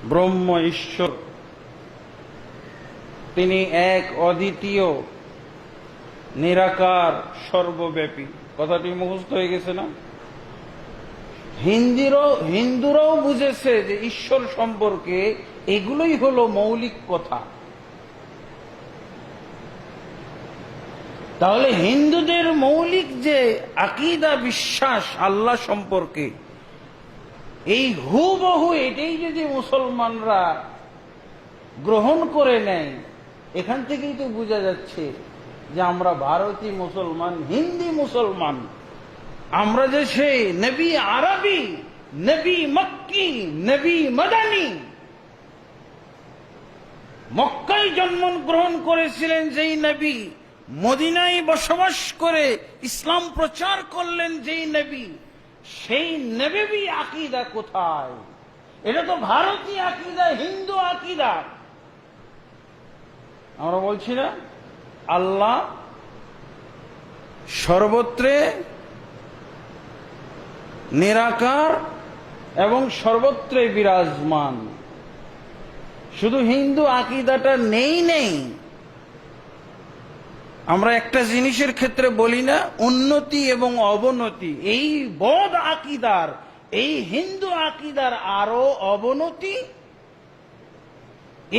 ব্রহ্ম ঈশ্বর, তিনি এক অদ্বিতীয়, নিরাকার, সর্বব্যাপী। কথাটি মুখস্থ হয়ে গেছে না? হিন্দুরাও বুঝেছে যে ঈশ্বর সম্পর্কে এগুলোই হলো মৌলিক কথা। তাহলে হিন্দুদের মৌলিক যে আকীদা, বিশ্বাস আল্লাহ সম্পর্কে, এই হুবহু এটাই যদি মুসলমানরা গ্রহণ করে নেয়, এখান থেকেই তো বোঝা যাচ্ছে যে আমরা ভারতীয় মুসলমান, হিন্দি মুসলমান। আমরা যে সেই নবী আরবি, নবী মক্কি, নবী মাদানী, মক্কায় জন্মগ্রহণ করেছিলেন যেই নবী, মদিনায় বসবাস করে ইসলাম প্রচার করলেন যেই নবী, সেই নবী আকীদা কোথায়? এটা তো ভারতীয় আকীদা, হিন্দু আকীদা। আমরা বলছি না আল্লাহ সর্বত্রে নিরাকার এবং সর্বত্রে বিরাজমান। শুধু হিন্দু আকীদাটা নেই। আমরা একটা জিনিসের ক্ষেত্রে বলি না উন্নতি এবং অবনতি, এই বদ আকীদার, এই হিন্দু আকীদার আরো অবনতি,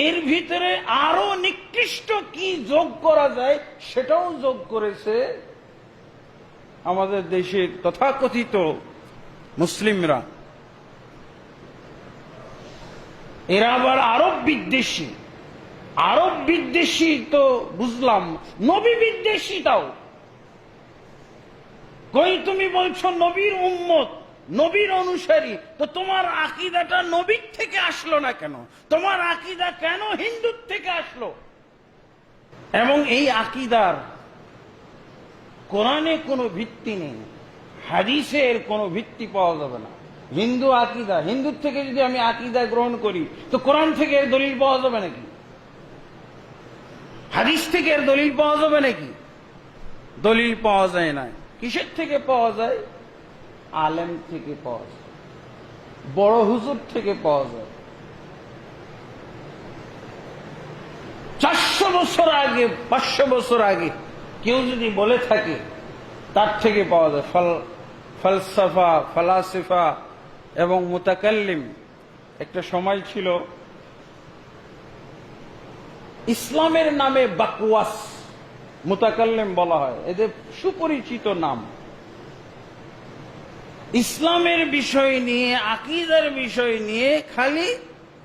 এর ভিতরে আরো নিকৃষ্ট কি যোগ করা যায় সেটাও যোগ করেছে আমাদের দেশের তথাকথিত মুসলিমরা। এরা আবার আরব বিদ্বেষী। আরব বিদ্বেষী তো বুঝলাম, নবী বিদ্বেষী তাও। কই তুমি বলছো নবীর উম্মত, নবীর অনুসারী, তো তোমার আকীদাটা নবীর থেকে আসলো না কেন? তোমার আকীদা কেন হিন্দুর থেকে আসলো? এবং এই আকীদার কোরআনে কোনো ভিত্তি নেই, হাদিসের কোনো ভিত্তি পাওয়া যাবে না। হিন্দু আকীদা, হিন্দুর থেকে যদি আমি আকীদা গ্রহণ করি তো কোরআন থেকে এর দলিল পাওয়া যাবে নাকি? হাদিস থেকে এর দলিল পাওয়া যাবে নাকি? দলিল পাওয়া যায় না। কিসের থেকে পাওয়া যায়? আলেম থেকে পাওয়া যায়, বড় হুজুর থেকে পাওয়া যায়। 400 বছর আগে, 500 বছর আগে কেউ যদি বলে থাকে, তার থেকে পাওয়া যায়। ফালসাফা, ফালাসিফা এবং মুতাকাল্লিম। একটা সময় ছিল ইসলামের নামে বাকওয়াস, মুতাকাল্লিম বলা হয়, এদের সুপরিচিত নাম। ইসলামের বিষয় নিয়ে, আকীদার বিষয় নিয়ে খালি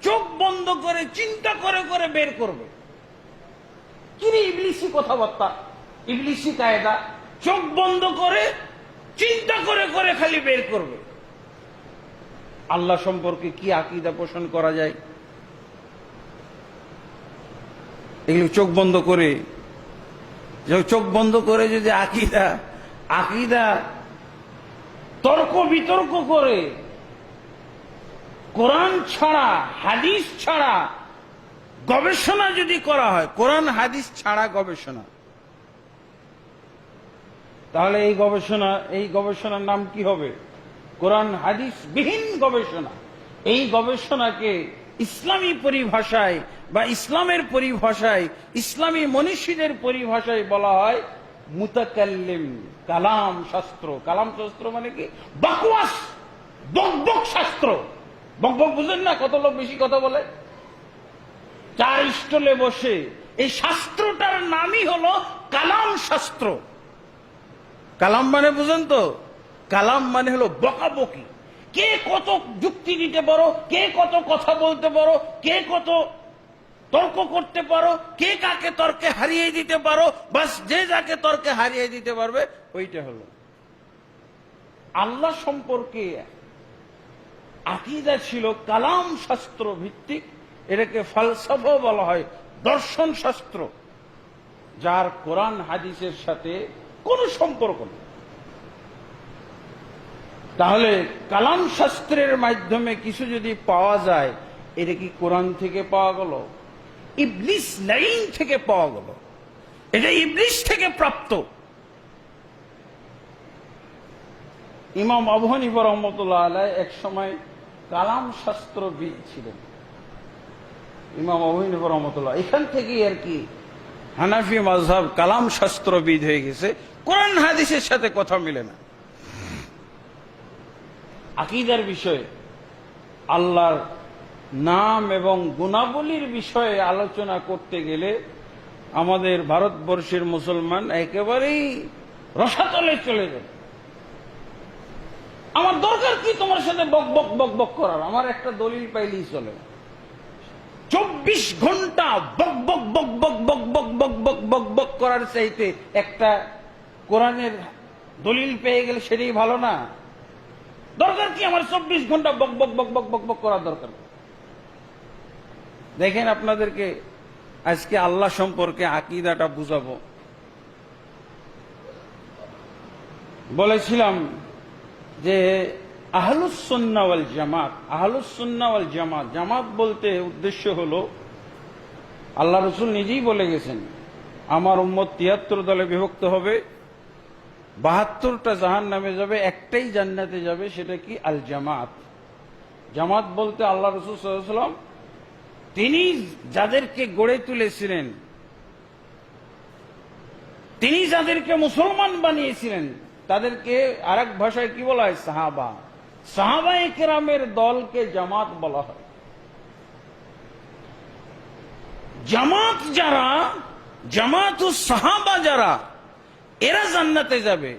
চোখ বন্ধ করে চিন্তা করে করে বের করবে। কিরে ইবলিসি কথাবার্তা, ইবলিসি কায়দা, চোখ বন্ধ করে চিন্তা করে করে খালি বের করবে। আল্লাহ সম্পর্কে কি আকীদা পোষণ করা যায়, এগুলো চোখ বন্ধ করে, চোখ বন্ধ করে যদি আকীদা তর্ক বিতর্ক করে, কোরআন ছাড়া, হাদিস ছাড়া গবেষণা যদি করা হয়, কোরআন হাদিস ছাড়া গবেষণা, তাহলে এই গবেষণার নাম কি হবে? কোরআন হাদিস বিহীন গবেষণা। এই গবেষণাকে ইসলামী পরিভাষায় বা ইসলামের পরিভাষায়, ইসলামী মনীষীদের পরিভাষায় বলা হয় মুতাকাল্লিম, কালাম শাস্ত্র। কালাম শাস্ত্র মানে কি? বাকওয়াস, বকবক শাস্ত্র। বকবক বুঝেন না? কত লোক বেশি কথা বলে, চার স্টলে বসে। এই শাস্ত্রটার নামই হলো কালাম শাস্ত্র। কালাম মানে বুঝেন তো? কালাম মানে হলো বকাবকি। কে কত যুক্তি দিতে পারো, কে কত কথা বলতে পারো, কে কত তর্ক করতে পারো, কে কাকে তর্কে হারিয়ে দিতে পারো, বাস যে যাকে তর্কে হারিয়ে দিতে পারবে, ওইটা হলো। আল্লাহ সম্পর্কে আকীদা ছিল কালাম শাস্ত্র ভিত্তিক। এটাকে ফালসাফা বলা হয়, দর্শন শাস্ত্র, যার কোরআন হাদিসের সাথে কোনো সম্পর্ক নেই। তাহলে কালাম শাস্ত্রের মাধ্যমে কিছু যদি পাওয়া যায়, এটা কি কোরআন থেকে পাওয়া গেল? ইবলিস লাইন থেকে পাওয়া গেল, এটা ইবলিস থেকে প্রাপ্ত। ইমাম আবু হানিফা রহমতুল্লাহ আলাইহি এক সময় কালাম শাস্ত্রবিদ ছিলেন। ইমাম আবু হানিফা রাহমাতুল্লাহ। এখান থেকেই আর কি হানাফি মাযহাব কালাম শাস্ত্রবিদ হয়ে গেছে, কোরআন হাদিসের সাথে কথা মিলে না। আকীদার বিষয়ে আল্লাহর নাম এবং গুণাবলীর বিষয়ে আলোচনা করতে গেলে আমাদের ভারতবর্ষের মুসলমান একেবারেই রসাতলে চলে যাবে। আমার দরকার কি তোমার সাথে বক বক বক বক করার? আমার একটা দলিল পাইলেই চলে। 24 ঘন্টা বক বক বক বক বক বক বক বক বক বক করার চাইতে একটা কোরআনের দলিল পেয়ে গেলে সেটাই ভালো না? দরকার কি আমার 24 ঘন্টা বক বক বক বক বক বক করার দরকার? দেখেন, আপনাদেরকে আজকে আল্লাহ সম্পর্কে আকীদাটা বুঝাবো। বলেছিলাম যে আহলুস সুন্নাহ ওয়াল জামাত, আহলুস সুন্নাহ ওয়াল জামাত, জামাত বলতে উদ্দেশ্য হলো, আল্লাহ রাসূল নিজেই বলে গেছেন আমার উম্মত 73 দলে বিভক্ত হবে, 72টা জাহান্নামে যাবে, একটাই জান্নাতে যাবে। সেটা কি? আল জামাত। জামাত বলতে আল্লাহ রাসূল সাল্লাল্লাহু আলাইহি ওয়াসাল্লাম তিনি যাদেরকে গড়ে তুলেছিলেন, তিনি যাদেরকে মুসলমান বানিয়েছিলেন, তাদেরকে আরেক ভাষায় কি বলা হয়? সাহাবা। সাহাবায়ে কেরামের দলকে জামাত বলা হয়। জামাত যারা, জামাতুস সাহাবা যারা, এরা জান্নাতে যাবে।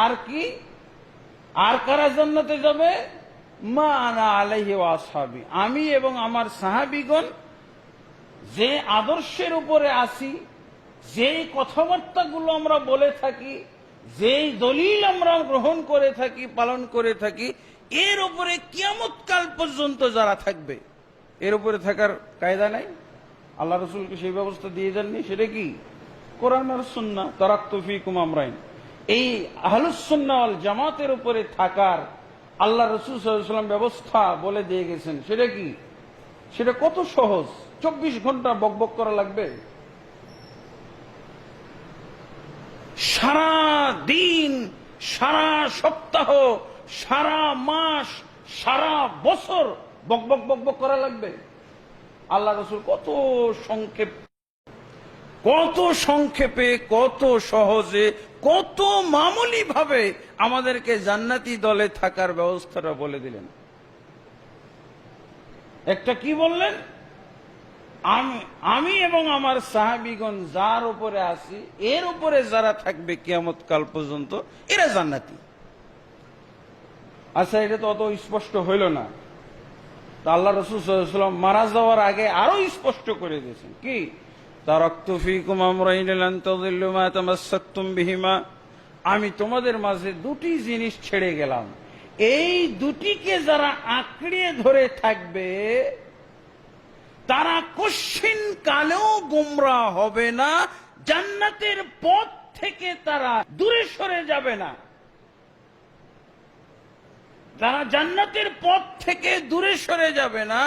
আর কি? আর কারা জান্নাতে যাবে? মা আনা আলাইহি ওয়া আসহাবি, আমি এবং আমার সাহাবীগণ যে আদর্শের উপরে আছি, যেই কথাবার্তাগুলো আমরা বলে থাকি, যেই দলিল আমরা গ্রহণ করে থাকি, পালন করে থাকি, এর উপরে কিয়ামত কাল পর্যন্ত যারা থাকবে, এর উপরে থাকার কায়দা নাই। আল্লাহ রাসূলকে সেই ব্যবস্থা দিয়ে যাননি। সেটা কি? কোরআন আর সুন্নাহ। তারাকতু ফীকুম আমরাইন। এই আহলুস সুন্নাহ ওয়াল জামাতের উপরে থাকার আল্লাহ রাসূল সাল্লাল্লাহু আলাইহি ওয়াসাল্লাম ব্যবস্থা বলে দিয়ে গেছেন। সেটা কি? সেটা কত সহজ। 24 ঘন্টা বকবক করা লাগবে? সারা দিন, সারা সপ্তাহ, সারা মাস, সারা বছর বকবক বকবক করা লাগবে? আল্লাহ রাসূল কত সংক্ষেপে, কত সহজে, কত মামুলি ভাবে আমাদেরকে জান্নাতি দলে থাকার ব্যবস্থাটা বলে দিলেন। একটা কি বললেন? আমি এবং আমার সাহাবীগণ যার উপরে আছি, এর উপরে যারা থাকবে কিয়ামত কাল পর্যন্ত, এরা জান্নাতি। আচ্ছা, এটা তো অত স্পষ্ট হইল না। তা আল্লাহ রাসূল সাল্লাল্লাহু আলাইহি ওয়াসাল্লাম মারা যাওয়ার আগে আরো স্পষ্ট করে দিয়েছেন। কি? তারাকতু ফীকুম আমরাইন লান তাযিল্লু মা তামাসসাকতুম বিহিমা, আমি তোমাদের মাঝে দুটি জিনিস ছেড়ে গেলাম, এই দুটিকে যারা আঁকড়ে ধরে থাকবে তারা কশ্চিন কালেও গোমরাহ হবে না, জান্নাতের পথ থেকে তারা দূরে সরে যাবে না। তারা জান্নাতের পথ থেকে দূরে সরে যাবে না,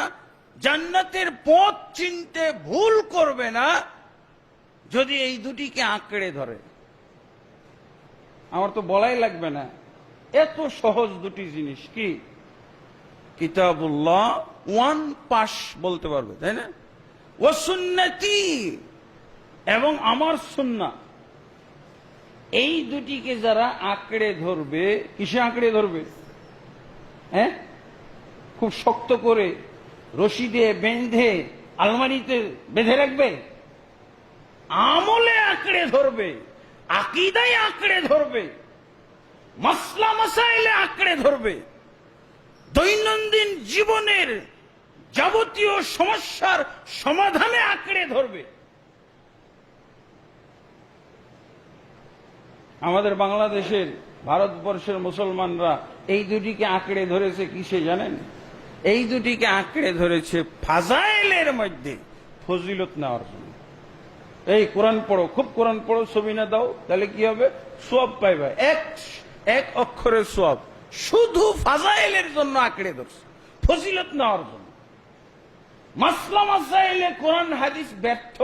জান্নাতের পথ চিনতে ভুল করবে না, যদি এই দুটিকে আঁকড়ে ধরে। আমার তো বলাই লাগবে না, এত সহজ দুটি জিনিস। কি? কিতাবুল্লাহ, ওয়ান পাশ বলতে পারবে, তাই না? ওয়া সুন্নতি, এবং আমার সুন্নাহ। এই দুটিকে যারা আঁকড়ে ধরবে, কিসে আঁকড়ে ধরবে? হ্যাঁ, খুব শক্ত করে রশি দিয়ে বেঁধে আলমারিতে বেঁধে রাখবে? আমলে আঁকড়ে ধরবে, আকীদায় আঁকড়ে ধরবে, মাসলা মাসাইলে আঁকড়ে ধরবে, দৈনন্দিন জীবনের যাবতীয় সমস্যার সমাধানে আঁকড়ে ধরবে। আমাদের বাংলাদেশের, ভারতবর্ষের মুসলমানরা এই দুটিকে আঁকড়ে ধরেছে কিসে জানেন? এই দুটিকে আঁকড়ে ধরেছে ফাজাইলের মধ্যে ফজিলত নেওয়ার জন্য। এই কোরআন পড়ো, খুব কোরআন পড়ো, ছবি না দাও, তাহলে কি হবে? সওয়াব পাইবা, এক অক্ষরের সওয়াব। শুধু ফাজাইলের জন্য আঁকড়ে ধরছে, ফজিলত নেওয়ার জন্য। মাসলা মাসাইলে কোরআন হাদিস ব্যর্থ,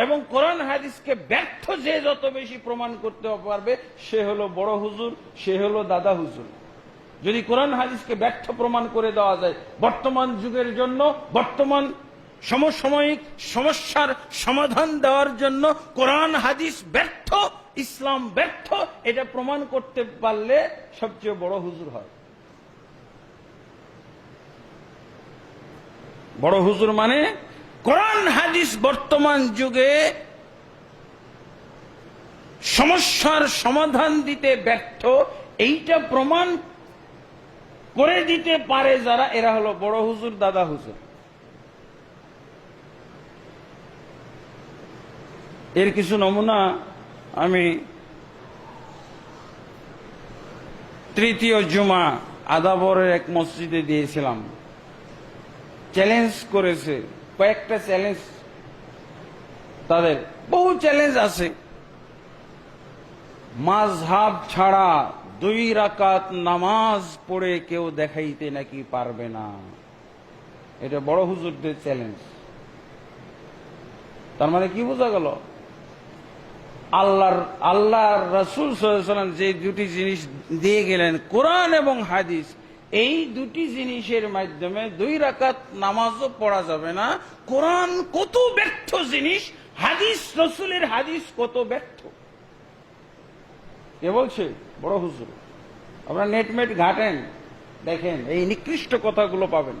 এবং কোরআন হাদিসকে ব্যর্থ যে যত বেশি প্রমাণ করতে পারবে, সে হলো বড় হুজুর, সে হলো দাদা হুজুর। যদি কোরআন হাদিসকে ব্যর্থ প্রমাণ করে দেওয়া যায়, বর্তমান যুগের জন্য, বর্তমান সমসাময়িক সমস্যার সমাধান দেওয়ার জন্য কোরআন হাদিস ব্যর্থ, ইসলাম ব্যর্থ, এটা প্রমাণ করতে পারলে সবচেয়ে বড় হুজুর হয়। বড় হুজুর মানে কোরআন হাদিস বর্তমান যুগে সমস্যার সমাধান দিতে ব্যর্থ, এইটা প্রমাণ করে দিতে পারে যারা, এরা হলো বড় হুজুর, দাদা হুজুর। এর কিছু নমুনা আমি তৃতীয় জুমা আদাবরের এক মসজিদে দিয়েছিলাম। চ্যালেঞ্জ করেছে, কয়েকটা চ্যালেঞ্জ, তাদের বহু চ্যালেঞ্জ আছে। মাযহাব ছাড়া 2 রাকাত নামাজ পড়ে কেউ দেখাইতে নাকি পারবে না, এটা বড় হুজুরদের চ্যালেঞ্জ। তার মানে কি বোঝা গেল? আল্লাহর রাসূল সাল্লাল্লাহু আলাইহি ওয়াসাল্লাম যে দুটি জিনিস দিয়ে গেলেন, কোরআন এবং হাদিস, এই দুটি জিনিসের মাধ্যমে 2 রাকাত নামাজও পড়া যাবে না। কোরআন কত ব্যর্থ জিনিস, হাদিস, রাসূলের হাদিস কত ব্যর্থ। কে বলছে? বড় হুজুর। আপনারা নেটমেট ঘাটেন, দেখেন এই নিকৃষ্ট কথাগুলো পাবেন।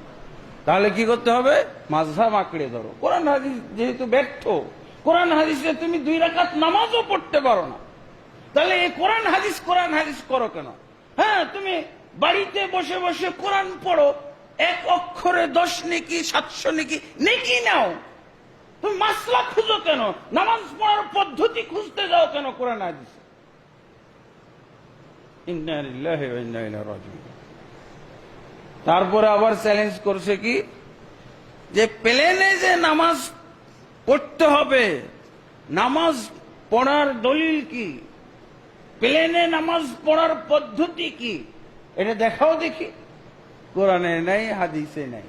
তাহলে কি করতে হবে? মাযহাব আঁকড়ে ধরো। কোরআন হাদিস যেহেতু ব্যর্থ, কোরআন হাদিসে তুমি 2 রাকাত নামাজও পড়তে পারো না, তাহলে এই কোরআন হাদিস করো কেন? হ্যাঁ, তুমি বাড়িতে বসে বসে কোরআন পড়ো, 1 অক্ষরে 10 নেকি, 700 নেকি, নেকি নাও। তুমি মাসলা খুঁজো কেন? নামাজ পড়ার পদ্ধতি খুঁজতে যাও কেন কোরআন হাদিসে? ইন্না লিল্লাহি ওয়া ইন্না ইলাইহি রাজিউন। তারপরে আবার চ্যালেঞ্জ করছে কি, যে প্লেনে যে নামাজ পড়তে হবে, নামাজ পড়ার দলিল কি, প্লেনে নামাজ পড়ার পদ্ধতি কি, এটা দেখাও দেখি। কোরআনে নাই, হাদিসে নাই।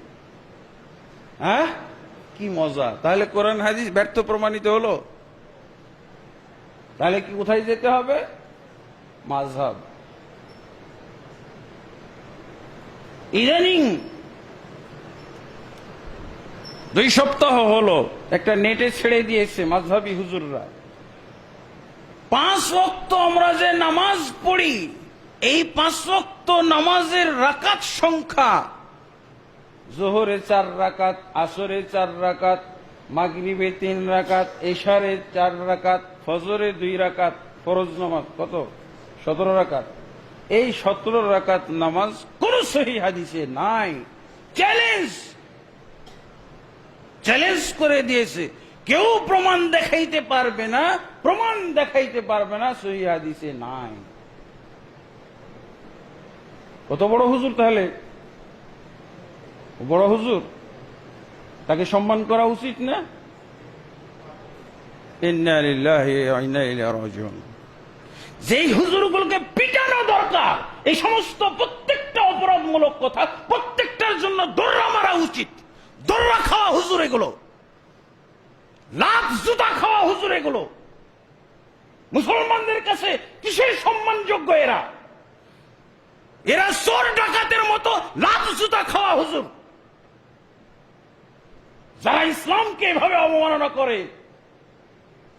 হ্যাঁ, কি মজা! তাহলে কোরআন হাদিস ব্যর্থ প্রমাণিত হলো। তাহলে কি কোথায় যেতে হবে? মাযহাব। ইদানিং 2 সপ্তাহ হলো একটা নেটে ছেড়ে দিয়েছে মাযহাবী হুজুররা, 5 ওয়াক্ত আমরা যে নামাজ পড়ি, এই 5 ওয়াক্ত নামাজের রাকাত সংখ্যা, যোহরে 4 রাকাত, আসরে 4 রাকাত, মাগরিবে 3 রাকাত, এশারে 4 রাকাত, ফজরে 2 রাকাত, ফরজ নামাজ কত? 17 রাকাত। এই 17 রাকাত নামাজ কোন সহিহ হাদিসে নাই। চ্যালেঞ্জ করে দিয়েছে, কেউ প্রমাণ দেখাইতে পারবে না, সহিহ হাদিসে নাই। কত বড় হুজুর! তাহলে বড় হুজুর, তাকে সম্মান করা উচিত না? ইন্না লিল্লাহি ওয়া ইন্না ইলাইহি রাজিউন। যেই হুজুরগুলোকে পিটানো দরকার, এই সমস্ত প্রত্যেকটা অপরাধমূলক কথা, প্রত্যেকটার জন্য দৌড়া মারা উচিত। দৌড়া খাওয়া হুজুর এগুলো, লাত জুতা খাওয়া হুজুর এগুলো। মুসলমানদের কাছে কিসের সম্মানযোগ্য এরা চোর ডাকাতের মতো লাত জুতা খাওয়া হুজুর। যারা ইসলামকে এভাবে অবমাননা করে,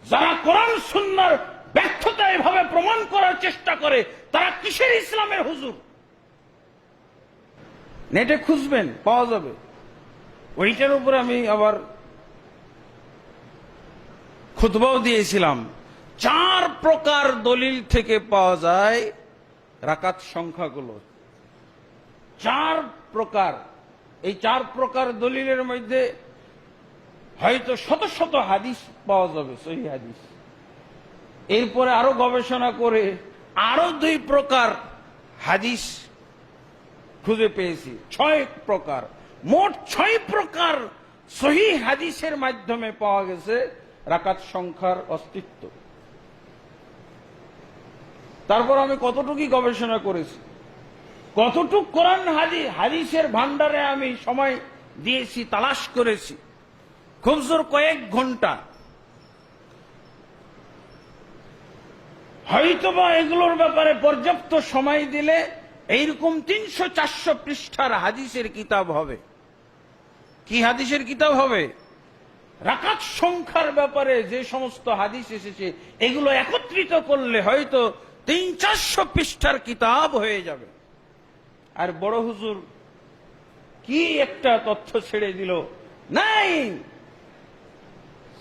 যারা কোরআন সুন্নাহর ব্যর্থতা এভাবে প্রমাণ করার চেষ্টা করে, তারা কিসের ইসলামের হুজুর? নেটে খুঁজবেন, পাওয়া যাবে। ওইটার উপরে আমি আবার খুতবাও দিয়েছিলাম। 4 প্রকার দলিল থেকে পাওয়া যায় রাকাত সংখ্যাগুলো। 4 প্রকার। এই 4 প্রকার দলিলের মধ্যে হয়তো শত শত হাদিস পাওয়া যাবে, সহিহ হাদিস। এরপরে আরো গবেষণা করে আরো 2 প্রকার হাদিস খুঁজে পেয়েছি, 6 প্রকার। মোট 6 প্রকার সহিহ হাদিসের মাধ্যমে পাওয়া গেছে রাকাত সংখ্যার অস্তিত্ব। তারপর আমি কতটুকু গবেষণা করেছি, কতটুক কোরআন হাদিসের ভান্ডারে আমি সময় দিয়েছি, তালাশ করেছি, খুব জোর কয়েক ঘন্টা। হয়তোবা এগুলোর ব্যাপারে পর্যাপ্ত সময় দিলে এইরকম 300-400 পৃষ্ঠার হাদিসের কিতাব হবে। কি হাদিসের কিতাব হবে? রাকাত সংখ্যার ব্যাপারে যে সমস্ত হাদিস এসেছে এগুলো একত্রিত করলে হয়তো 300-400 পৃষ্ঠার কিতাব হয়ে যাবে। আর বড় হুজুর কি একটা তথ্য ছেড়ে দিল, নাই,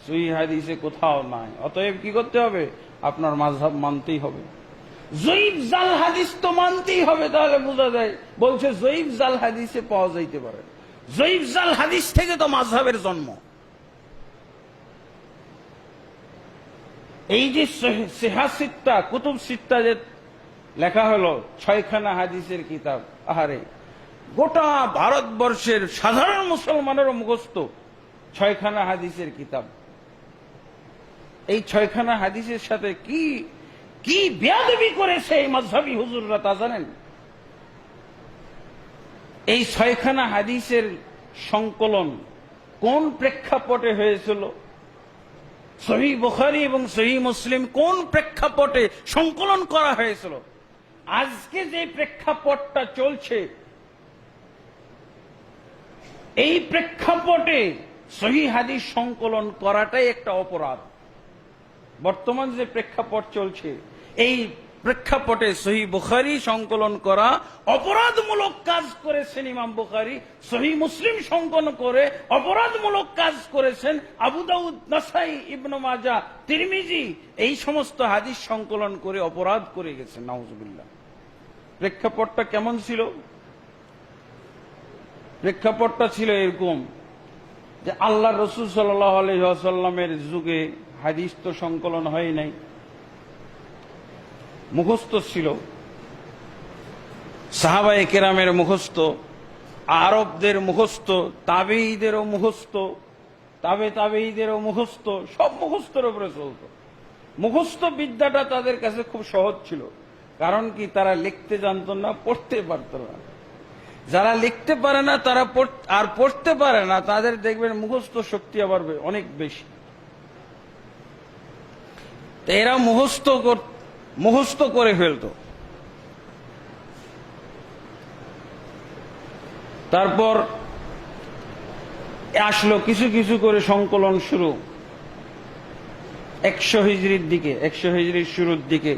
সহিহ হাদিসে কোথাও নাই। অতএব কি করতে হবে? আপনার মাযহাব মানতেই হবে। জয়ীফ জাল হাদিস তো মানতেই হবে। তাহলে বোঝা যায় বলছে জয়ীফ জাল হাদিসে পাওয়া যাইতে পারে। জয়ীফ জাল হাদিস থেকে তো মাযহাবের জন্ম। এই যে সিহা সিত্তা, কুতুব সিত্তা যে লেখা হলো, 6খানা হাদিসের কিতাব, আহারে গোটা ভারতবর্ষের সাধারণ মুসলমানেরও মুখস্থ 6খানা হাদিসের কিতাব। এই 6খানা হাদিসের সাথে কি কি বেয়াদবি করেছে এই মাযহাবী হুজুররা তা জানেন? এই 6খানা হাদিসের সংকলন কোন প্রেক্ষাপটে হয়েছিল? সহিহ বুখারী এবং সহিহ মুসলিম কোন প্রেক্ষাপটে সংকলন করা হয়েছিল? আজকে যে প্রেক্ষাপটটা চলছে, এই প্রেক্ষাপটে সহিহ হাদিস সংকলন করাটাই একটা অপরাধ। বর্তমান যে প্রেক্ষাপট চলছে, এই প্রেক্ষাপটে সহিহ বুখারী সংকলন করা অপরাধমূলক কাজ করেছেন ইমাম বুখারী, সহিহ মুসলিম সংকলন করে অপরাধমূলক কাজ করেছেন আবু দাউদ, নাসাই, ইবনে মাজাহ, তিরমিজি। এই সমস্ত হাদিস সংকলন করে অপরাধ করে গেছেন, নাউজুবিল্লাহ। প্রেক্ষাপটটা কেমন ছিল? প্রেক্ষাপটটা ছিল এরকম যে আল্লাহ রাসূল সাল্লাল্লাহু আলাইহি ওয়াসাল্লামের যুগে হাদিস তো সংকলন হয় নাই, মুখস্থ ছিল। সাহাবায়ে কেরামের মুখস্থ, আরবদের মুখস্থ, তাবেঈদেরও মুখস্থ, তাবেঈদেরও মুখস্থ, সব মুখস্থের উপরে চলত। মুখস্থ বিদ্যাটা তাদের কাছে খুব সহজ ছিল। কারণ কি? তারা লিখতে জানত না, পড়তে পারত না। যারা লিখতে পারে না তারা আর পড়তে পারে না, তাদের দেখবেন মুখস্থ শক্তি আবার অনেক বেশি। এরা মুখস্থ করে ফেলত। তারপর আসলো কিছু কিছু করে সংকলন শুরু। 100 হিজরির দিকে, 100 হিজরির শুরুর দিকে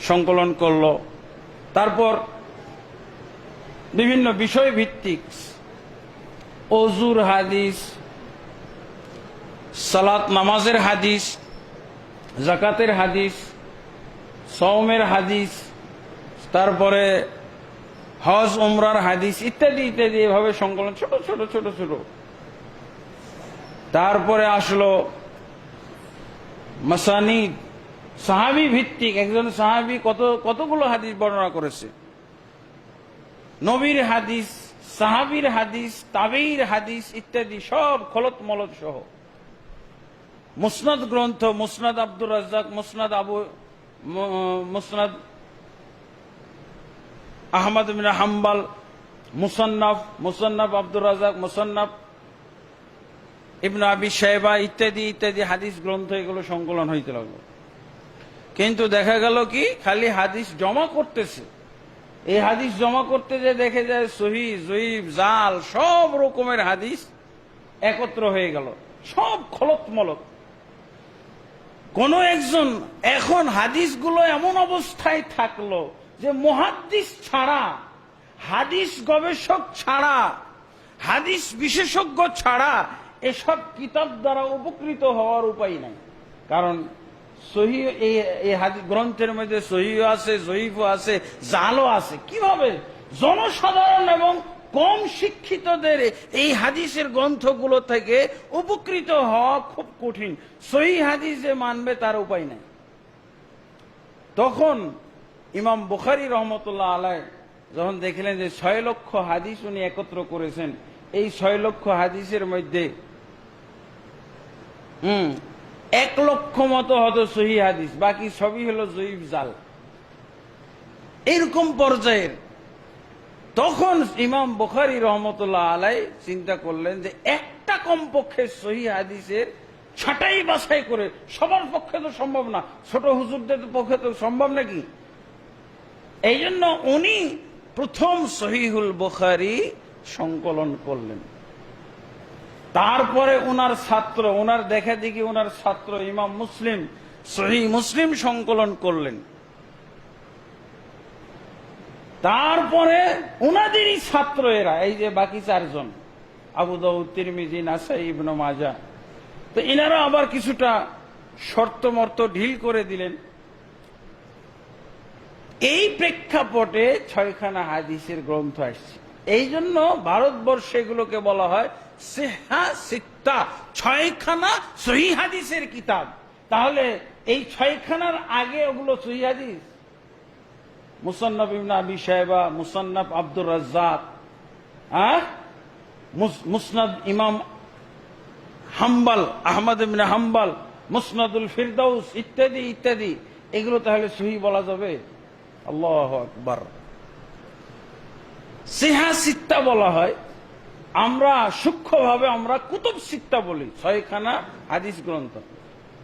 সংকলন করলো। তারপর বিভিন্ন বিষয় ভিত্তিক ওযুর হাদিস, সালাত নামাজের হাদিস, যাকাতের হাদিস, সওমের হাদিস, তারপরে হজ উমরার হাদিস ইত্যাদি ইত্যাদি, এভাবে সংকলন ছোট ছোট ছোট ছোট। তারপরে আসলো মাসানিদ, সাহাবী ভিত্তিক, একজন সাহাবী কতগুলো হাদিস বর্ণনা করেছে, নবীর হাদিস, সাহাবীর হাদিস, তাবেঈর হাদিস ইত্যাদি, সব খলত মলত সহ। মুসনাদ গ্রন্থ, মুসনাদ আব্দুর রাজ্জাক, মুসনাদ আহমদ বিন হাম্বল, মুসান্নাফ আব্দুর রাজ্জাক, মুসান্নাফ ইবনে আবি শাইবা ইত্যাদি ইত্যাদি হাদিস গ্রন্থ, এগুলো সংকলন হইতে লাগলো। কিন্তু দেখা গেল কি, খালি হাদিস জমা করতেছে। এই হাদিস জমা করতে যে দেখে যায় সহিহ, জয়ীফ, জাল, সব রকমের হাদিস একত্র হয়ে গেল, সব খলত মলত। কোন একজন এখন হাদিসগুলো এমন অবস্থায় থাকলো যে মুহাদ্দিস ছাড়া, হাদিস গবেষক ছাড়া, হাদিস বিশেষজ্ঞ ছাড়া এসব কিতাব দ্বারা উপকৃত হওয়ার উপায় নাই। কারণ সহিহ, এই হাদিস গ্রন্থের মধ্যে সহিহ আছে, জয়ীফও আছে, জালও আছে। কিভাবে জনসাধারণ এবং কম শিক্ষিতদের এই হাদিসের গ্রন্থগুলো থেকে উপকৃত হওয়া খুব কঠিন। সহিহ হাদিস যে মানবে তার উপায় নাই। তখন ইমাম বুখারী রহমতুল্লাহ আলাইহ যখন দেখলেন যে 6 লক্ষ হাদিস উনি একত্র করেছেন, এই 6 লক্ষ হাদিসের মধ্যে 1 লক্ষ মতো হতো সহিহ হাদিস, বাকি সবই হলো জয়ীফ, জাল, এরকম পর্যায়ের। তখন ইমাম বুখারী রহমতুল্লাহ আলাইহ চিন্তা করলেন যে একটা কমপক্ষে সহিহ হাদিসের ছাঁটাই বাছাই করে, সবার পক্ষে তো সম্ভব না, ছোট হুজুরদের পক্ষে তো সম্ভব নাকি, এই জন্য উনি প্রথম সহিহুল বুখারী সংকলন করলেন। তারপরে ওনার ছাত্র, ওনার দেখা দেখি ওনার ছাত্র ইমাম মুসলিম সহিহ মুসলিম সংকলন করলেন। তারপরে ওনাদেরই ছাত্র এরা, এই যে বাকি চারজন, আবু দাউদ, তিরমিজি, নাসাই, ইবনে মাজাহ। তো এনারা আবার কিছুটা শর্তমর্ত ঢিল করে দিলেন। এই প্রেক্ষাপটে 6খানা হাদিসের গ্রন্থ আসছে। এই জন্য ভারতবর্ষে এগুলোকে বলা হয় সিহা সিত্তা, 6খানা সহিহ হাদিসের কিতাব। তাহলে এই 6খানার আগে ওগুলো সহিহ হাদিস? মুসান্নাফ ইবনে আবি শায়বা, মুসান্নাফ আব্দুর রাজ্জাক, মুসনাদ ইমাম হাম্বল, আহমদ ইবনে হাম্বল, মুসনাদুল ফিরদাউস ইত্যাদি ইত্যাদি, এগুলো তাহলে সহিহ বলা যাবে? আল্লাহু আকবার। সিহা সিত্তা বলা হয়, আমরা সূক্ষ্মভাবে আমরা কুতুব সিত্তা বলি, 6খানা হাদিস গ্রন্থ।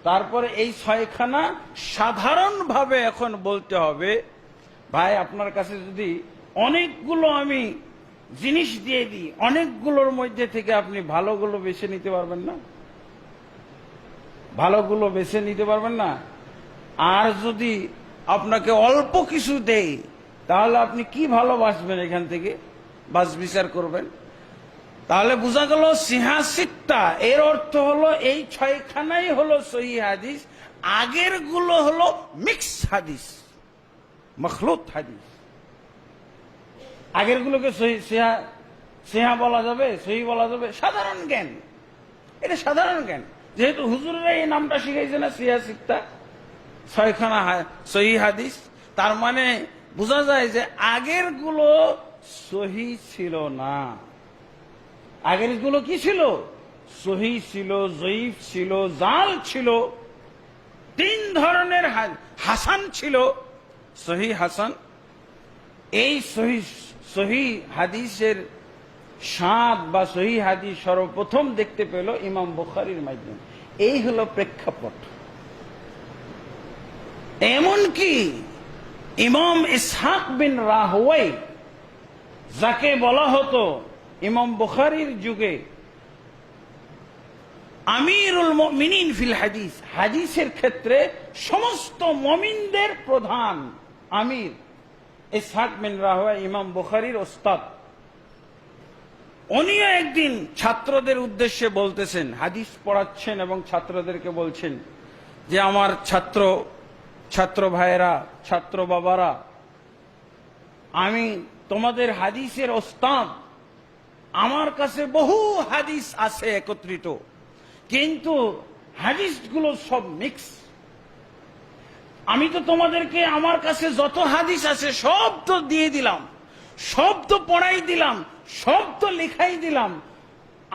তারপরে এই 6খানা সাধারণভাবে এখন বলতে হবে, ভাই আপনার কাছে যদি অনেকগুলো আমি জিনিস দিয়ে দিই, অনেকগুলোর মধ্যে থেকে আপনি ভালোগুলো বেছে নিতে পারবেন না? ভালোগুলো বেছে নিতে পারবেন না? আর যদি আপনাকে অল্প কিছু দেই, তাহলে আপনি কি ভালোবাসবেন? এখান থেকে বাস বিচার করবেন। তাহলে বোঝা গেল সিহা সিত্তা এর অর্থ হলো এই 6খানাই হলো সহিহ হাদিস, আগের গুলো হলো মিক্স হাদিস, মখলুত হাদিস। আগের গুলোকে সিহা বলা যাবে, সহিহ বলা যাবে? সাধারণ জ্ঞান, এটা সাধারণ জ্ঞান। যেহেতু হুজুরেরা এই নামটা শিখাইছে না, সিহা সিত্তা, 6খানা সহিহ হাদিস, তার মানে বোঝা যায় যে আগের গুলো সহিহ ছিল না। আগের গুলো কি ছিল? সহিহ ছিল, জয়ীফ ছিল, জাল ছিল, 3 ধরনের হাসান ছিল, সহিহ হাসান। এই সহিহ হাদিসের স্বাদ বা সহিহ হাদিস সর্বপ্রথম দেখতে পেল ইমাম বুখারীর মাধ্যমে। এই হলো প্রেক্ষাপট। এমনকি ইমাম ইসহাক বিন রাহওয়াই, যাকে বলা হতো ইমাম বুখারীর যুগে আমিরুল মুমিনিন ফিল হাদিস, হাদিসের ক্ষেত্রে সমস্ত মুমিনদের প্রধান আমির, ইসহাক বিন রাহওয়াই ইমাম বুখারীর ওস্তাদ। উনিও একদিন ছাত্রদের উদ্দেশ্যে বলতেছেন, হাদিস পড়াচ্ছেন এবং ছাত্রদেরকে বলছেন যে আমার ছাত্র ভাইয়েরা, ছাত্র বাবারা, আমি তোমাদের হাদিসের ওস্তাদ। আমার কাছে বহু হাদিস আছে একত্রিত, কিন্তু হাদিসগুলো সব মিক্স। আমি তো তোমাদেরকে আমার কাছে যত হাদিস আছে সব তো দিয়ে দিলাম, সব তো পড়াই দিলাম, সব তো লিখাই দিলাম।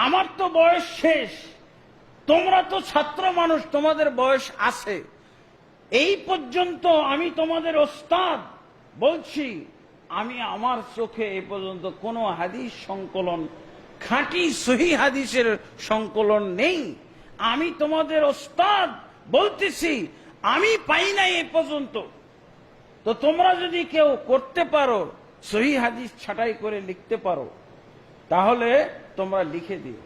আমার তো বয়স শেষ, তোমরা তো ছাত্র মানুষ, তোমাদের বয়স আছে। এই পর্যন্ত আমি তোমাদের ওস্তাদ বলছি, আমি আমার চোখে এ পর্যন্ত কোনো হাদিস সংকলন, খাঁটি সহিহ হাদিসের সংকলন নেই। আমি তোমাদের ওস্তাদ বলতেছি, আমি পাই নাই এ পর্যন্ত। তো তোমরা যদি কেউ করতে পারো, সহিহ হাদিস ছাঁটাই করে লিখতে পারো, তাহলে তোমরা লিখে দিও,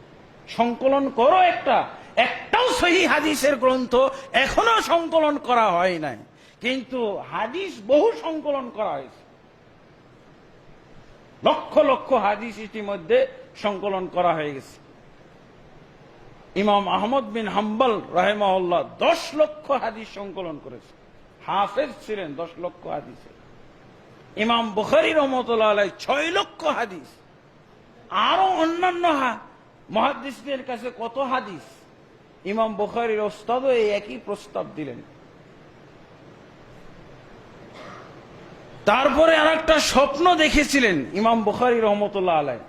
সংকলন করো। একটাও সহিহ হাদিসের গ্রন্থ এখনো সংকলন করা হয় নাই, কিন্তু হাদিস বহু সংকলন করা হয়েছে। লক্ষ লক্ষ হাদিস ইতিমধ্যে সংকলন করা হয়ে গেছে। ইমাম আহমদ বিন হাম্বল রাহিমাহুল্লাহ 10 লক্ষ হাদিস সংকলন করেছে, হাফেজ ছিলেন 10 লক্ষ হাদিসের। ইমাম বুখারী রহমাতুল্লাহ আলাইহি 6 লক্ষ হাদিস। আরো অন্যান্য মুহাদ্দিসদের কাছে কত হাদিস। ইমাম বুখারীর ওস্তাদও এই একই প্রস্তাব দিলেন। তারপরে আরেকটা স্বপ্ন দেখেছিলেন ইমাম বুখারী রহমাতুল্লাহ আলাইহি।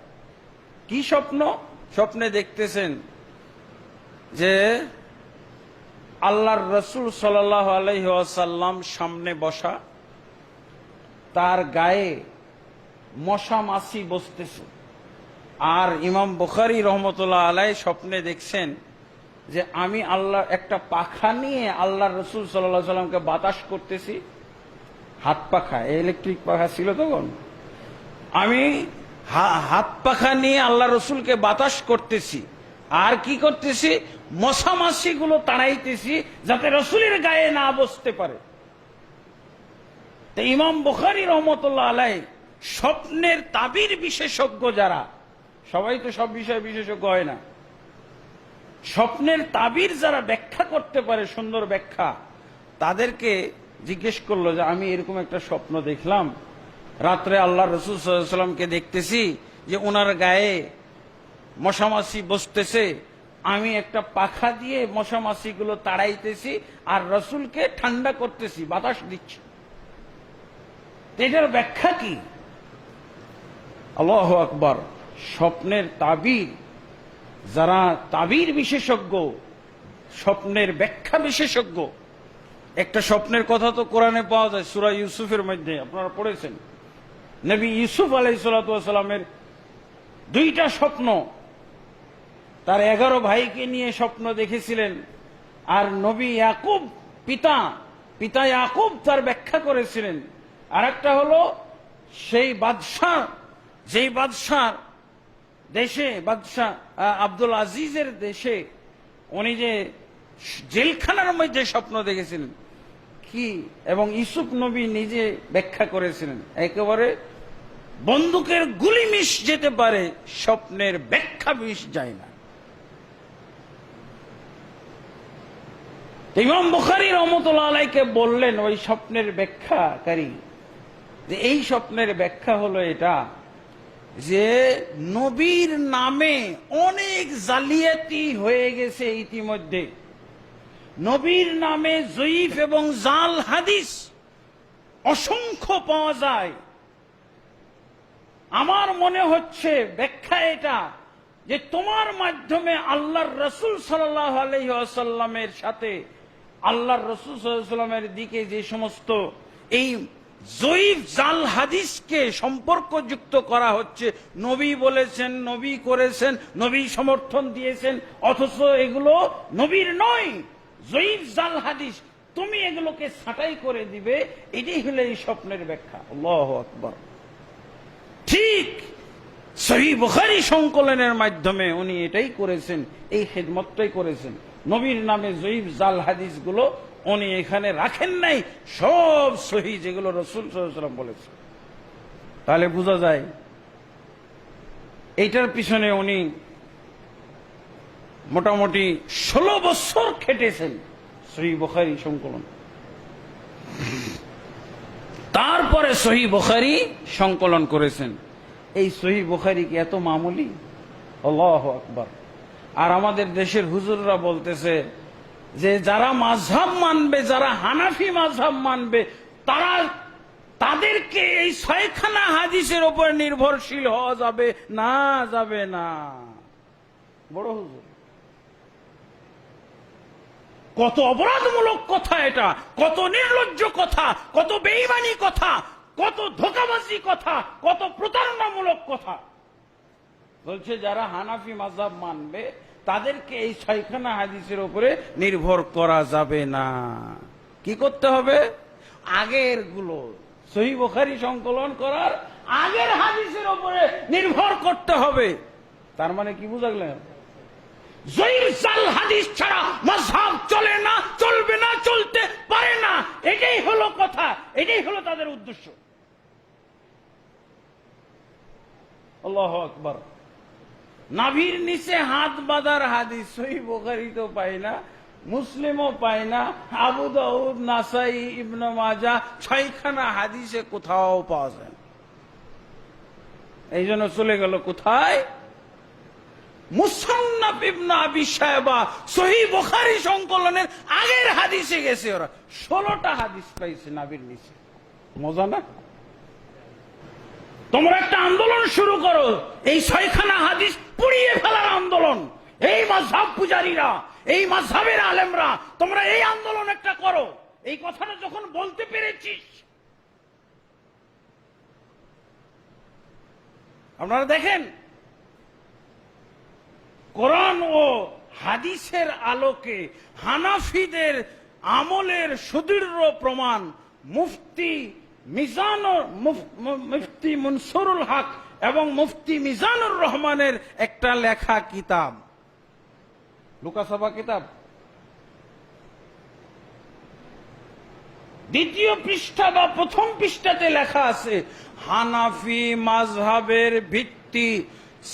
কি স্বপ্ন? স্বপ্নে দেখতেছেন যে আল্লাহর রাসূল সাল্লাল্লাহু আলাইহি ওয়াসাল্লাম সামনে বসা, তার গায়ে মশা মাছি বসতেছে। আর ইমাম বুখারী রহমাতুল্লাহ আলাইহি স্বপ্নে দেখছেন যে আমি আল্লাহ একটা পাখা নিয়ে আল্লাহর রাসূল সাল্লাল্লাহু আলাইহি ওয়াসাল্লামকে বাতাস করতেছি, হাত পাখা, ইলেকট্রিক পাখা ছিল তখন। আমি হাত পাখা নিয়ে আল্লাহ রসুলকে বাতাস করতেছি, আর কি করতেছি, মশামাছি গুলো তাড়াইতেছি যাতে রসুলের গায়ে না বসতে পারে। তো ইমাম বুখারী রহমতুল্লাহ আলাইহি স্বপ্নের তাবির বিশেষজ্ঞ যারা, সবাই তো সব বিষয়ে বিশেষজ্ঞ হয় না, স্বপ্নের তাবির যারা ব্যাখ্যা করতে পারে সুন্দর ব্যাখ্যা, তাদেরকে জিজ্ঞেস করলো যে আমি এরকম একটা স্বপ্ন দেখলাম, রাত্রে আল্লাহ রসুল সাল্লাল্লাহু আলাইহি ওয়াসাল্লামকে দেখতেছি যে ওনার গায়ে মশামাছি বসতেছে, আমি একটা পাখা দিয়ে মশামাছি গুলো তাড়াইতেছি আর রসুলকে ঠান্ডা করতেছি, বাতাস দিচ্ছি। এটার ব্যাখ্যা কি? আল্লাহু আকবার। স্বপ্নের তাবির যারা তাবির বিশেষজ্ঞ, স্বপ্নের ব্যাখ্যা বিশেষজ্ঞ, একটা স্বপ্নের কথা তো কোরআনে পাওয়া যায় সূরা ইউসুফের মধ্যে, আপনারা পড়েছেন। নবী ইউসুফ আলাইহিস সালামের দুইটা স্বপ্ন, তার 11 ভাইকে নিয়ে স্বপ্ন দেখেছিলেন, আর নবী ইয়াকুব পিতা ইয়াকুব তার ব্যাখ্যা করেছিলেন। আর একটা হলো সেই বাদশাহ, যেই বাদশাহ দেশে, বাদশাহ আব্দুল আজিজের দেশে উনি যে জেলখানার মধ্যে স্বপ্ন দেখেছিলেন কি, এবং ইউসুফ নবী নিজে ব্যাখ্যা করেছিলেন। একেবারে বন্দুকের গুলি মিশ যেতে পারে, স্বপ্নের ব্যাখ্যা মিশ যায় না। ইমাম বুখারী রহমতুল্লাহ আলাইহিকে বললেন ওই স্বপ্নের ব্যাখ্যাকারী যে এই স্বপ্নের ব্যাখ্যা হলো এটা যে নবীর নামে অনেক জালিয়াতি হয়ে গেছে ইতিমধ্যে, নবীর নামে জয়ীফ এবং জাল হাদিস অসংখ্য পাওয়া যায়। আমার মনে হচ্ছে ব্যাখ্যা এটা যে তোমার মাধ্যমে আল্লাহর রসুল সাল্লাল্লাহু আলাইহি ওয়াসাল্লামের সাথে আল্লাহর রসুল সাল্লাল্লাহু আলাইহি ওয়াসাল্লামের দিকে যে সমস্ত এই জয়ীফ জাল হাদিসকে সম্পর্কযুক্ত করা হচ্ছে, নবী বলেছেন, নবী করেছেন, নবী সমর্থন দিয়েছেন, অথচ এগুলো নবীর নয়, জয়ীফ জাল হাদিস, তুমি এগুলোকে ছাঁটাই করে দিবে, এটাই হলো এই স্বপ্নের ব্যাখ্যা। আল্লাহু আকবার। ঠিক সহিহ বুখারী সংকলনের মাধ্যমে উনি এটাই করেছেন, এই খেদমতটাই করেছেন। নবীর নামে জয়ীফ জাল হাদিস গুলো উনি এখানে রাখেন নাই, সব সহিহ যেগুলো রাসূল সাল্লাল্লাহু আলাইহি ওয়াসাল্লাম বলেছেন। তাহলে বোঝা যায় এইটার পিছনে উনি মোটামুটি 16 বছর খেটেছেন সহিহ বুখারী সংকলন। তারপরে সহিহ বুখারী সংকলন করেছেন। এই সহিহ বুখারী কি এত মামুলি? আল্লাহু আকবার। আর আমাদের দেশের হুজুররা বলতেছে যে যারা মাযহাব মানবে, যারা হানাফি মাযহাব মানবে, তাদেরকে এই 6খানা হাদিসের উপর নির্ভরশীল হওয়া যাবে না, যাবে না। বড় হুজুর, কত অপরাধমূলক কথা এটা, কত নির্লজ্জ কথা, কত বেঈমানি কথা, কত ধোঁকাবাজি কথা, কত প্রতারণামূলক কথা। বলছে যারা হানাফি মাযহাব মানবে তাদেরকে এই 6খানা হাদিসের উপরে নির্ভর করা যাবে না। কি করতে হবে? আগের গুলো, সহিহ বুখারী সংকলন করার আগের হাদিসের উপরে নির্ভর করতে হবে। তার মানে কি বুঝা গেল? জয়ীফ জাল হাদিস ছাড়া মাযহাব চলে না, চলবে না, চলতে পারে না। এটাই হলো কথা, এটাই হলো তাদের উদ্দেশ্য। আল্লাহু আকবার। নাভির নিচে হাত বাঁধার হাদিস সহিহ বুখারী তো পাই না, মুসলিমও পাই না, আবু দাউদ, নাসাই, ইবনে মাজাহ 6খানা হাদিসে কোথাও পাওয়া যায় না। এই জন্য চলে গেল কোথায়? মুসান্নাফ ইবনে আবি শায়বা সহিহ বুখারী সংকলনের আগের হাদিসে গেছে ওরা। 16টা হাদিস পাইছে নাভির নিচে। মজা না? তোমরা একটা আন্দোলন শুরু করো, এই 6খানা হাদিস পুড়িয়ে ফেলার আন্দোলন। এই মাযহাব পূজারীরা, এই মাযহাবের আলেমরা, তোমরা এই আন্দোলন একটা করো। এই কথাটা যখন বলতে পেরেছিস, আপনারা দেখেন কোরআন ও হাদিসের আলোকে হানাফিদের আমলের সুদৃঢ় প্রমাণ মুফতি মুনসুরুল হক এবং মুফতি মিজানুর রহমানের একটা লেখা কিতাব। লুকাছাপা কিতাব। দ্বিতীয় পৃষ্ঠা বা প্রথম পৃষ্ঠাতে লেখা আছে হানাফি মাযহাবের ভিত্তি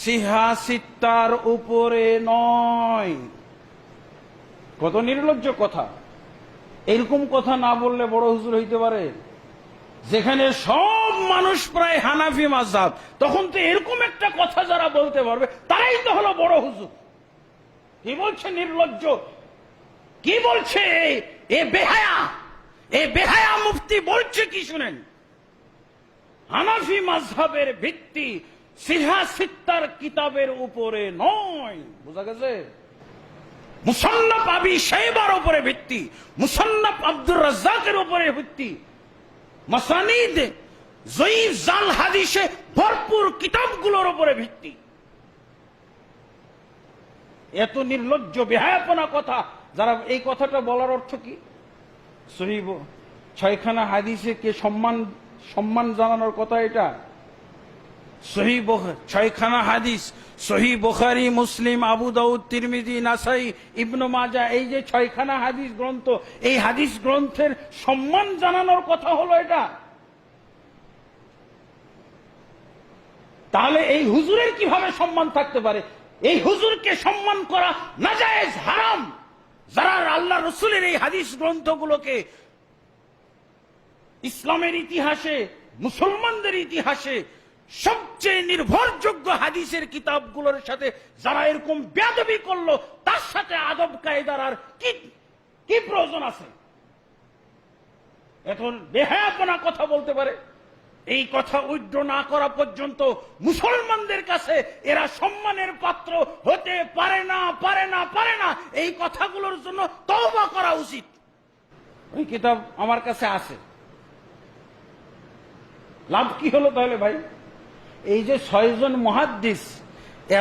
সিহাসিত্তার উপরে নয়। কত নির্লজ্জ কথা! এরকম কথা না বললে বড় হুজুর হইতে পারে? যেখানে সব মানুষ প্রায় হানাফি মাযহাব, তখন তো এরকম একটা কথা যারা বলতে পারবে তারাই তো হলো বড় হুজুর। কি বলছে নির্লজ্জ, কি বলছে এ বেহায়া, এ বেহায়া মুফতি বলছে কি শুনেন, হানাফি মাযহাবের ভিত্তি সিহাসিত্তার কিতাবের উপরে নয়। বোঝা গেছে? মুসান্নাফ আবি শাইবার উপরে ভিত্তি, মুসান্নাফ আব্দুর রাজ্জাকের উপরে ভিত্তি, মাসানিদ যঈফ জাল হাদিসে ভরপুর কিতাবগুলোর উপরে ভিত্তি। এত নির্লজ্জ বেহায়াপনা কথা যারা, এই কথাটা বলার অর্থ কি? সহিহ ছয়খানা হাদিসে কে সম্মান জানানোর কথা এটা? সহিহ ছয়খানা হাদিস, সহিহ বুখারী, মুসলিম, আবু দাউদ, তিরমিজি, নাসাই, ইবনে মাজাহ, এই যে ছয়খানা হাদিস গ্রন্থ, এই হাদিস গ্রন্থের সম্মান জানানোর কথা হলো এটা? তাহলে এই হুজুরের কিভাবে সম্মান থাকতে পারে? এই হুজুরকে সম্মান করা নাজায়েজ, হারাম। যারা আল্লাহ রসুলের এই হাদিস গ্রন্থগুলোকে ইসলামের ইতিহাসে, মুসলমানদের ইতিহাসে সবচেয়ে নির্ভরযোগ্য হাদিসের কিতাবগুলোর সাথে যারা এরকম বেয়াদবি করলো, তার সাথে আদব কায়দার আর কি প্রয়োজন আছে? এখন বেহায়াপনা কথা বলতে পারে? এই কথা উইথড্র না করা পর্যন্ত মুসলমানদের কাছে এরা সম্মানের পাত্র হতে পারে না, পারে না, পারে না। এই কথাগুলোর জন্য তওবা করা উচিত। ওই কিতাব আমার কাছে আছে। লাভ কি হলো তাহলে ভাই? এই যে 6 জন মুহাদ্দিস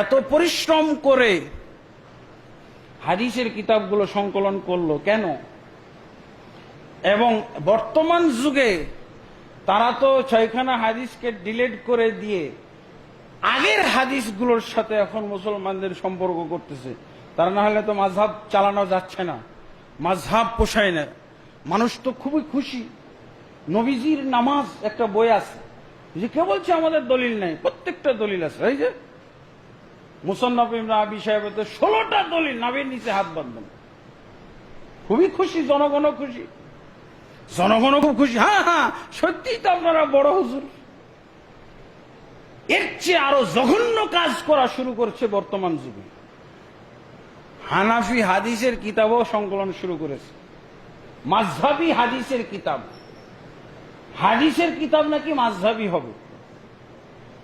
এত পরিশ্রম করে হাদিসের কিতাবগুলো সংকলন করলো কেন? এবং বর্তমান যুগে তারা তো 6খানা হাদিসকে ডিলিট করে দিয়ে আগের হাদিসগুলোর সাথে এখন মুসলমানদের সম্পর্ক করতেছে। তারা না হলে তো মাযহাব চালানো যাচ্ছে না, মাযহাব পোষায় না। মানুষ তো খুবই খুশি। নবীজির নামাজ একটা বই আছে, যে কে বলছে আমাদের দলিল নাই? প্রত্যেকটা দলিল আছে। এই যে মুসান্নাফ ইবনে আবি শাইবাতে 16টা দলিল, নাভির নিচে হাত বাঁধবেন। খুবই খুশি, জনগণও খুশি, জনগণও খুব খুশি। হ্যাঁ হ্যাঁ, সত্যিই তো আপনারা বড় হুজুর। এর চেয়ে আরো জঘন্য কাজ করা শুরু করছে বর্তমান যুগে। হানাফি হাদিসের কিতাবও সংকলন শুরু করেছে, মাযহাবী হাদিসের কিতাব। হাদিসের কিতাব নাকি মাযহাবী হবে?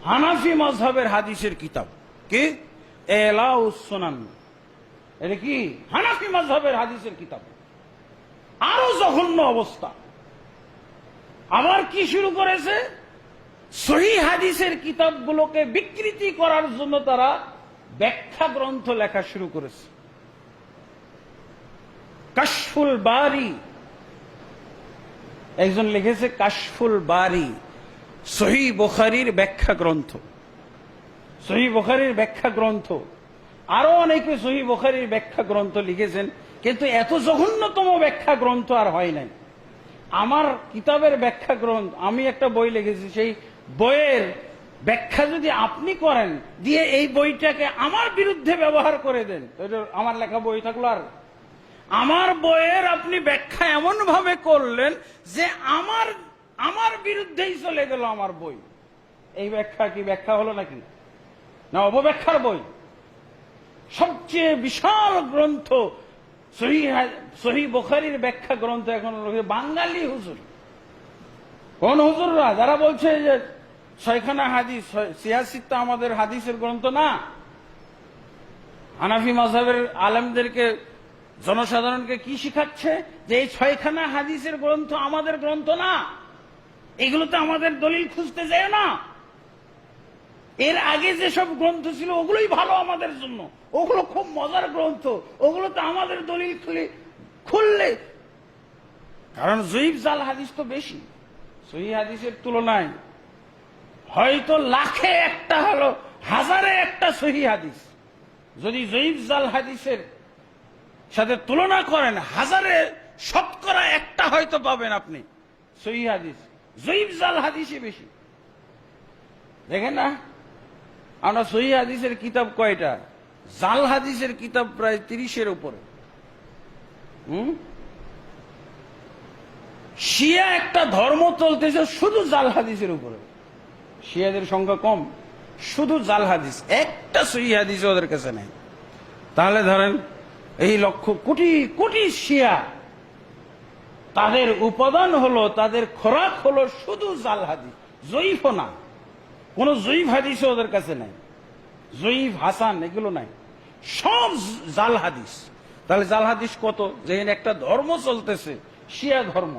হানাফি মাযহাবের হাদিসের কিতাব কি? এলাউস সুনান, এটা কি হানাফি মাযহাবের হাদিসের কিতাব? আরো জঘন্য অবস্থা। আবার কি শুরু করেছে? সহিহ হাদিসের কিতাবগুলোকে বিকৃতি করার জন্য তারা ব্যাখ্যা গ্রন্থ লেখা শুরু করেছে। কাশফুল বারি, একজন লিখেছে কাশফুল বারি, সহিহ বুখারীর ব্যাখ্যা গ্রন্থ, সহিহ বুখারীর ব্যাখ্যা গ্রন্থ। আরো অনেকে সহিহ বুখারীর ব্যাখ্যা গ্রন্থ লিখেছেন, কিন্তু এত জঘন্যতম ব্যাখ্যা গ্রন্থ আর হয় নাই। আমার কিতাবের ব্যাখ্যা গ্রন্থ, আমি একটা বই লিখেছি, সেই বইয়ের ব্যাখ্যা যদি আপনি করেন, দিয়ে এই বইটাকে আমার বিরুদ্ধে ব্যবহার করে দেন, আমার লেখা বই থাকলো আর? আমার বইয়ের আপনি ব্যাখ্যা এমন ভাবে করলেন যে আমার বিরুদ্ধেই চলে গেল আমার বই। এই ব্যাখ্যা কি ব্যাখ্যা হলো নাকি? না, অপব্যাখ্যার বই। সবচেয়ে বিশাল গ্রন্থ সহিহ বুখারীর ব্যাখ্যা গ্রন্থ এখন বাঙালি হুজুর। কোন হুজুররা? যারা বলছে যে 6খানা হাদিস, সিয়াসিত্তা আমাদের হাদিসের গ্রন্থ না। হানাফি মাযহাবের আলেমদেরকে, জনসাধারণকে কি শিখাচ্ছে? যে এই 6খানা হাদিসের গ্রন্থ আমাদের গ্রন্থ না, এগুলোতে আমাদের দলিল খুঁজতে যায় না। এর আগে যেসব গ্রন্থ ছিল ওগুলোই ভালো আমাদের জন্য, ওগুলো খুব মজার গ্রন্থ, ওগুলোতে আমাদের দলিল খুললে, কারণ যঈফ জাল হাদিস তো বেশি সহিহ হাদিসের তুলনায়। হয়তো লাখে একটা হলো, হাজারে একটা সহিহ হাদিস। যদি যঈফ জাল হাদিসের সাথে তুলনা করেন, হাজারে শতকরা একটা হয়তো পাবেন আপনি সহিহ হাদিস, জয়ীফ জাল হাদিসে বেশি। দেখেন না, আমরা সহিহ হাদিসের কিতাব কয়টা, জাল হাদিসের কিতাব প্রায় 30-এর উপরে। শিয়া একটা ধর্ম চলতেছে শুধু জাল হাদিসের উপরে। শিয়াদের সংখ্যা কম, শুধু জাল হাদিস, একটা সহিহ হাদিস ওদের কাছে নেই। তাহলে ধরেন এই লক্ষ কোটি কোটি শিয়া, তাদের উপাদান হলো, তাদের খোরাক হলো শুধু জাল হাদিস, জয়ীফও না, কোন জয়ীফ হাদিসও ওদের কাছে নাই, জয়ীফ হাসান এগুলো নাই, সব জাল হাদিস। তাহলে জাল হাদিস কত, যেখানে একটা ধর্ম চলতেছে, শিয়া ধর্ম,